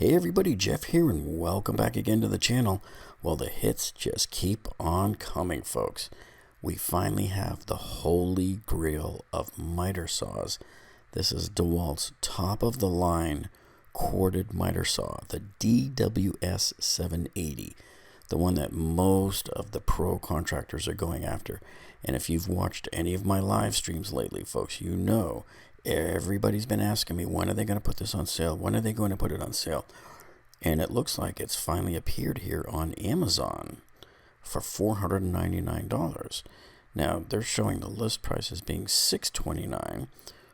Hey everybody, Jeff here, and welcome back again to the channel. Well, the hits just keep on coming, folks. We finally have the holy grail of miter saws. This is DeWalt's top-of-the-line corded miter saw, the DWS780, the one that most of the pro contractors are going after. And if you've watched any of my live streams lately, folks, you know everybody's been asking me, when are they going to put this on sale? When are they going to put it on sale? And it looks like it's finally appeared here on Amazon for $499. Now, they're showing the list price as being $629,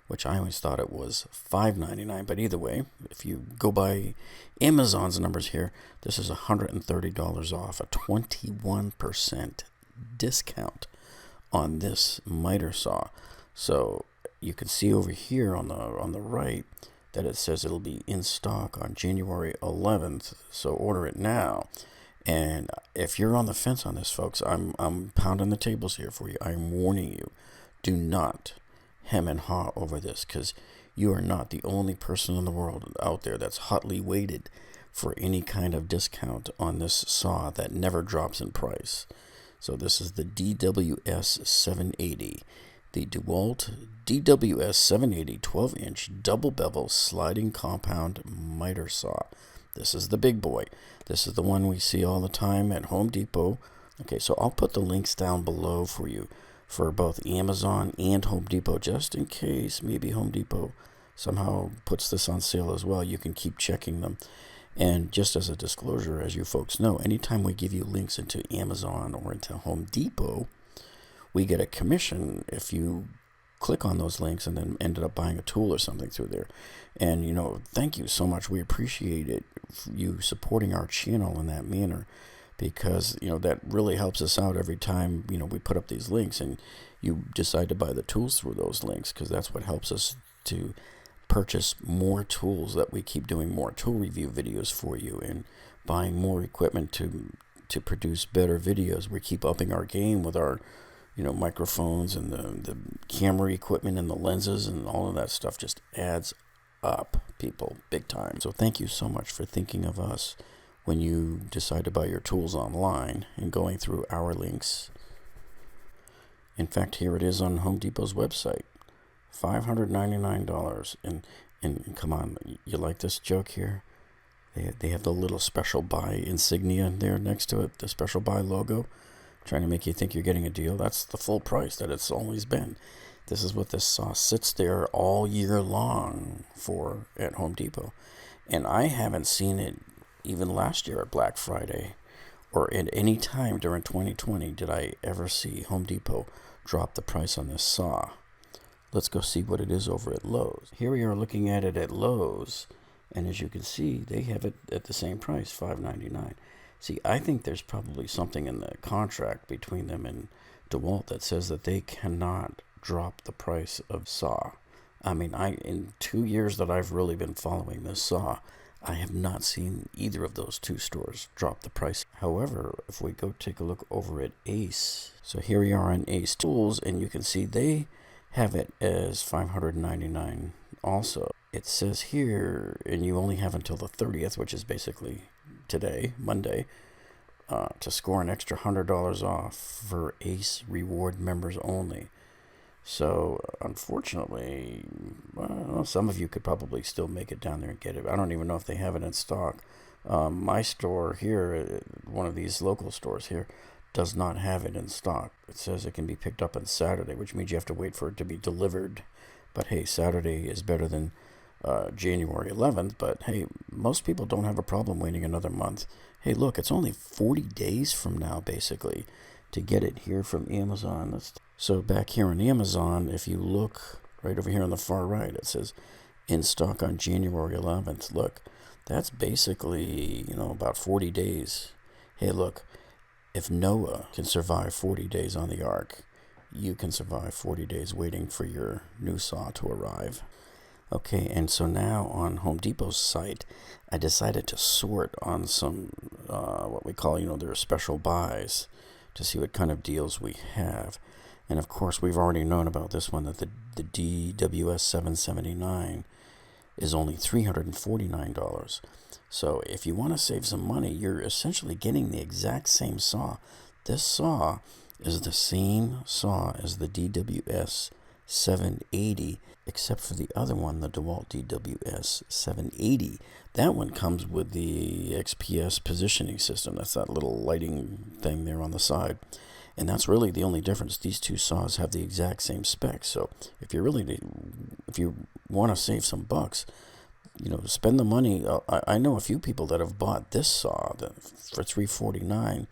which I always thought it was $599. But either way, if you go by Amazon's numbers here, this is $130 off, a 21% discount on this miter saw. So you can see over here on the right that it says it'll be in stock on January 11th, so order it now. And if you're on the fence on this, folks, I'm pounding the tables here for you. I'm warning you, do not hem and haw over this, because you are not the only person in the world out there that's hotly waited for any kind of discount on this saw that never drops in price. So this is the DWS780. The DeWalt DWS780 12-inch double-bevel sliding compound miter saw. This is the big boy. This is the one we see all the time at Home Depot. Okay, so I'll put the links down below for you for both Amazon and Home Depot, just in case maybe Home Depot somehow puts this on sale as well. You can keep checking them. And just as a disclosure, as you folks know, anytime we give you links into Amazon or into Home Depot, we get a commission if you click on those links and then ended up buying a tool or something through there. And, you know, thank you so much. We appreciate it, you supporting our channel in that manner, because, you know, that really helps us out every time, you know, we put up these links and you decide to buy the tools through those links, because that's what helps us to purchase more tools, that we keep doing more tool review videos for you and buying more equipment to produce better videos. We keep upping our game with our, you know, microphones and the camera equipment and the lenses, and all of that stuff just adds up, people, big time. So thank you so much for thinking of us when you decide to buy your tools online and going through our links. In fact, here it is on Home Depot's website, $599. And come on, you like this joke here? They have the little special buy insignia there next to it, the special buy logo, trying to make you think you're getting a deal. That's the full price that it's always been. This is what this saw sits there all year long for at Home Depot. And I haven't seen it even last year at Black Friday, or at any time during 2020 did I ever see Home Depot drop the price on this saw. Let's go see what it is over at Lowe's. Here we are looking at it at Lowe's, and as you can see, they have it at the same price, $599. See, I think there's probably something in the contract between them and DeWalt that says that they cannot drop the price of saw. I mean, in 2 years that I've really been following this saw, I have not seen either of those two stores drop the price. However, if we go take a look over at Ace, so here we are on Ace Tools, and you can see they have it as $599 also. It says here, and you only have until the 30th, which is basically today, Monday, to score an extra $100 off for Ace Reward members only. So, unfortunately, well, some of you could probably still make it down there and get it. I don't even know if they have it in stock. My store here, one of these local stores here, does not have it in stock. It says it can be picked up on Saturday, which means you have to wait for it to be delivered. But hey, Saturday is better than January 11th, but hey, most people don't have a problem waiting another month. Hey, look, it's only 40 days from now, basically, to get it here from Amazon. So back here on Amazon, if you look right over here on the far right, it says in stock on January 11th. Look, that's basically, you know, about 40 days. Hey, look, if Noah can survive 40 days on the ark, you can survive 40 days waiting for your new saw to arrive. Okay, and so now on Home Depot's site, I decided to sort on some, what we call, you know, their special buys, to see what kind of deals we have. And of course, we've already known about this one, that the DWS779 is only $349. So if you want to save some money, you're essentially getting the exact same saw. This saw is the same saw as the DWS780, except for the other one, the DeWalt DWS780. That one comes with the XPS positioning system. That's that little lighting thing there on the side. And that's really the only difference. These two saws have the exact same specs. So if you want to save some bucks, spend the money. I know a few people that have bought this saw for $349,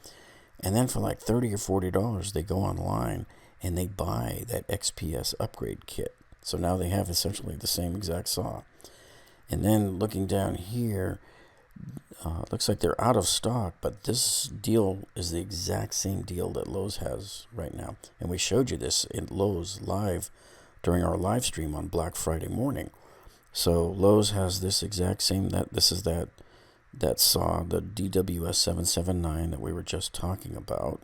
and then for like $30 or $40, they go online and they buy that XPS upgrade kit. So now they have essentially the same exact saw. And then looking down here, looks like they're out of stock, but this deal is the exact same deal that Lowe's has right now. And we showed you this in Lowe's live during our live stream on Black Friday morning. So Lowe's has this exact same, this is that saw, the DWS779 that we were just talking about.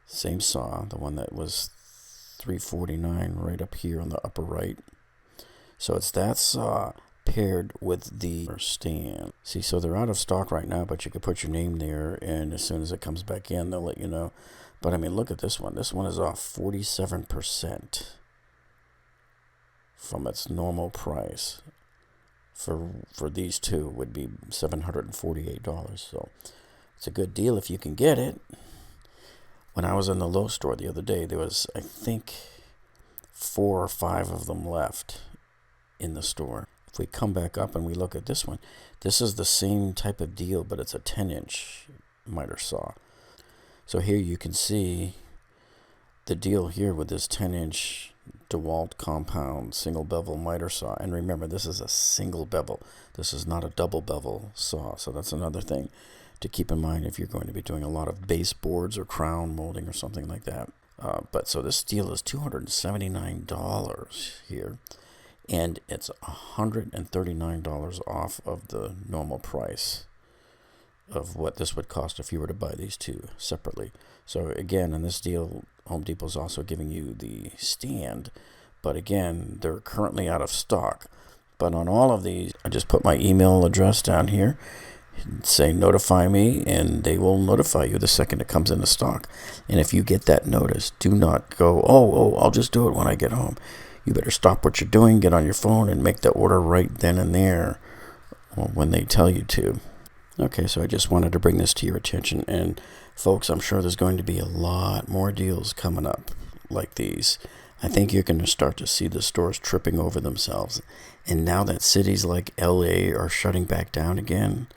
Same saw, the one that was $349 right up here on the upper right. So it's that saw paired with the stand. See, so they're out of stock right now, but you can put your name there, and as soon as it comes back in, they'll let you know. But I mean, look at this one. This one is off 47% from its normal price. For these two would be $748. So it's a good deal if you can get it. When I was in the Lowe's store the other day, there was, I think, 4 or 5 of them left in the store. If we come back up and we look at this one, this is the same type of deal, but it's a 10-inch miter saw. So here you can see the deal here with this 10-inch DeWalt compound single bevel miter saw. And remember, this is a single bevel. This is not a double bevel saw. So that's another thing to keep in mind if you're going to be doing a lot of baseboards or crown molding or something like that. But so this deal is $279 here, and it's $139 off of the normal price of what this would cost if you were to buy these two separately. So again, in this deal, Home Depot is also giving you the stand, but again, they're currently out of stock. But on all of these, I just put my email address down here, say notify me, and they will notify you the second it comes into stock. And if you get that notice, do not go, oh, I'll just do it when I get home. You better stop what you're doing, get on your phone, and make the order right then and there when they tell you to. Okay, so I just wanted to bring this to your attention. And folks, I'm sure there's going to be a lot more deals coming up like these. I think you're going to start to see the stores tripping over themselves. And now that cities like LA are shutting back down again,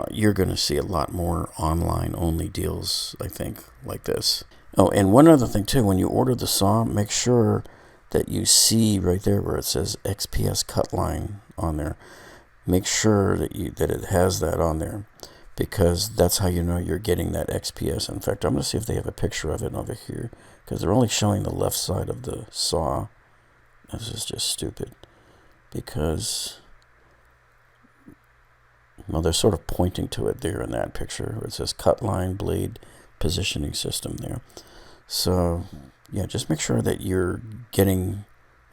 you're going to see a lot more online-only deals, I think, like this. Oh, and one other thing, too. When you order the saw, make sure that you see right there where it says XPS cut line on there. Make sure that it has that on there, because that's how you know you're getting that XPS. In fact, I'm going to see if they have a picture of it over here, because they're only showing the left side of the saw. This is just stupid, because they're sort of pointing to it there in that picture where it says cut line blade positioning system there. So yeah, just make sure that you're getting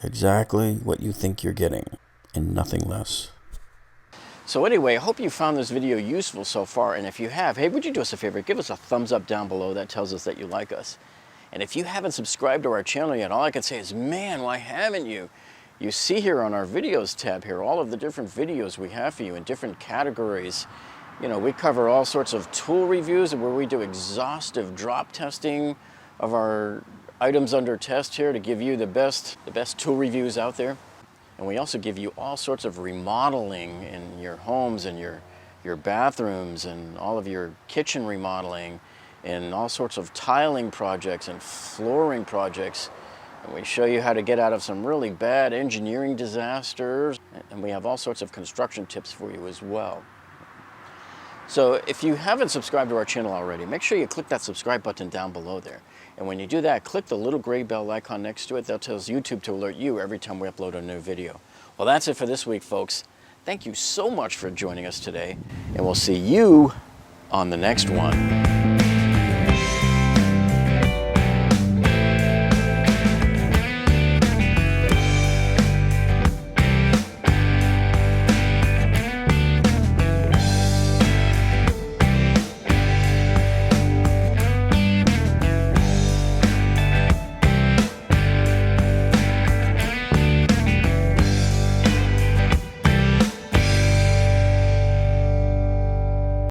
exactly what you think you're getting and nothing less. So anyway, I hope you found this video useful so far, and if you have, hey, would you do us a favor? Give us a thumbs up down below. That tells us that you like us. And if you haven't subscribed to our channel yet, all I can say is, man, why haven't you? You see here on our videos tab here all of the different videos we have for you in different categories. You know, we cover all sorts of tool reviews where we do exhaustive drop testing of our items under test here to give you the best tool reviews out there. And we also give you all sorts of remodeling in your homes and your bathrooms, and all of your kitchen remodeling, and all sorts of tiling projects and flooring projects. And we show you how to get out of some really bad engineering disasters. And we have all sorts of construction tips for you as well. So if you haven't subscribed to our channel already, make sure you click that subscribe button down below there. And when you do that, click the little gray bell icon next to it. That tells YouTube to alert you every time we upload a new video. Well, that's it for this week, folks. Thank you so much for joining us today, and we'll see you on the next one.